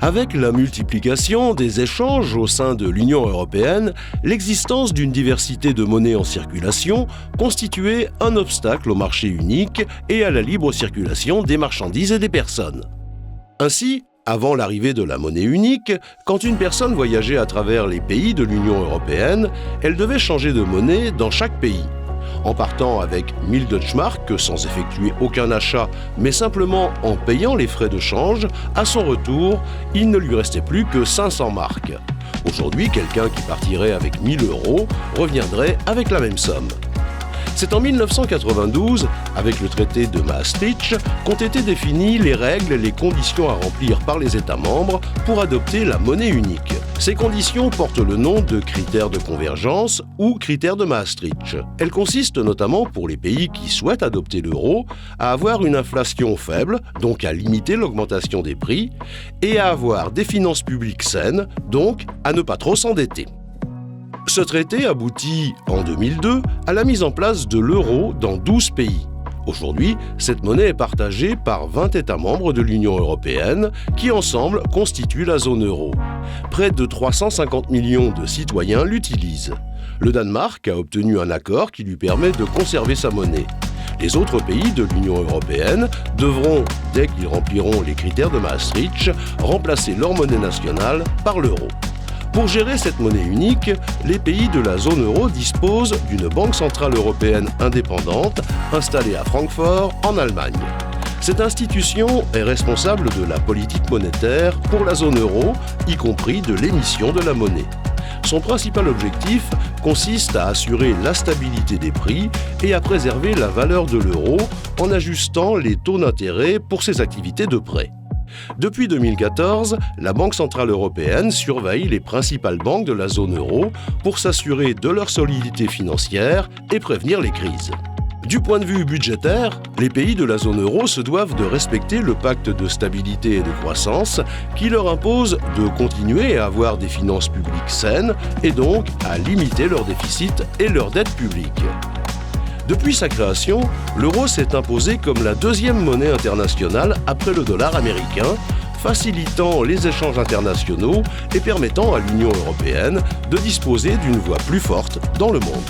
Avec la multiplication des échanges au sein de l'Union européenne, l'existence d'une diversité de monnaies en circulation constituait un obstacle au marché unique et à la libre circulation des marchandises et des personnes. Ainsi, avant l'arrivée de la monnaie unique, quand une personne voyageait à travers les pays de l'Union européenne, elle devait changer de monnaie dans chaque pays. En partant avec 1000 Deutschmark, sans effectuer aucun achat, mais simplement en payant les frais de change, à son retour, il ne lui restait plus que 500 marks. Aujourd'hui, quelqu'un qui partirait avec 1000 € reviendrait avec la même somme. C'est en 1992, avec le traité de Maastricht, qu'ont été définies les règles et les conditions à remplir par les États membres pour adopter la monnaie unique. Ces conditions portent le nom de critères de convergence ou critères de Maastricht. Elles consistent notamment pour les pays qui souhaitent adopter l'euro à avoir une inflation faible, donc à limiter l'augmentation des prix, et à avoir des finances publiques saines, donc à ne pas trop s'endetter. Ce traité aboutit, en 2002, à la mise en place de l'euro dans 12 pays. Aujourd'hui, cette monnaie est partagée par 20 États membres de l'Union européenne qui, ensemble, constituent la zone euro. Près de 350 millions de citoyens l'utilisent. Le Danemark a obtenu un accord qui lui permet de conserver sa monnaie. Les autres pays de l'Union européenne devront, dès qu'ils rempliront les critères de Maastricht, remplacer leur monnaie nationale par l'euro. Pour gérer cette monnaie unique, les pays de la zone euro disposent d'une banque centrale européenne indépendante installée à Francfort, en Allemagne. Cette institution est responsable de la politique monétaire pour la zone euro, y compris de l'émission de la monnaie. Son principal objectif consiste à assurer la stabilité des prix et à préserver la valeur de l'euro en ajustant les taux d'intérêt pour ses activités de prêt. Depuis 2014, la Banque centrale européenne surveille les principales banques de la zone euro pour s'assurer de leur solidité financière et prévenir les crises. Du point de vue budgétaire, les pays de la zone euro se doivent de respecter le pacte de stabilité et de croissance qui leur impose de continuer à avoir des finances publiques saines et donc à limiter leur déficit et leur dette publique. Depuis sa création, l'euro s'est imposé comme la deuxième monnaie internationale après le dollar américain, facilitant les échanges internationaux et permettant à l'Union européenne de disposer d'une voix plus forte dans le monde.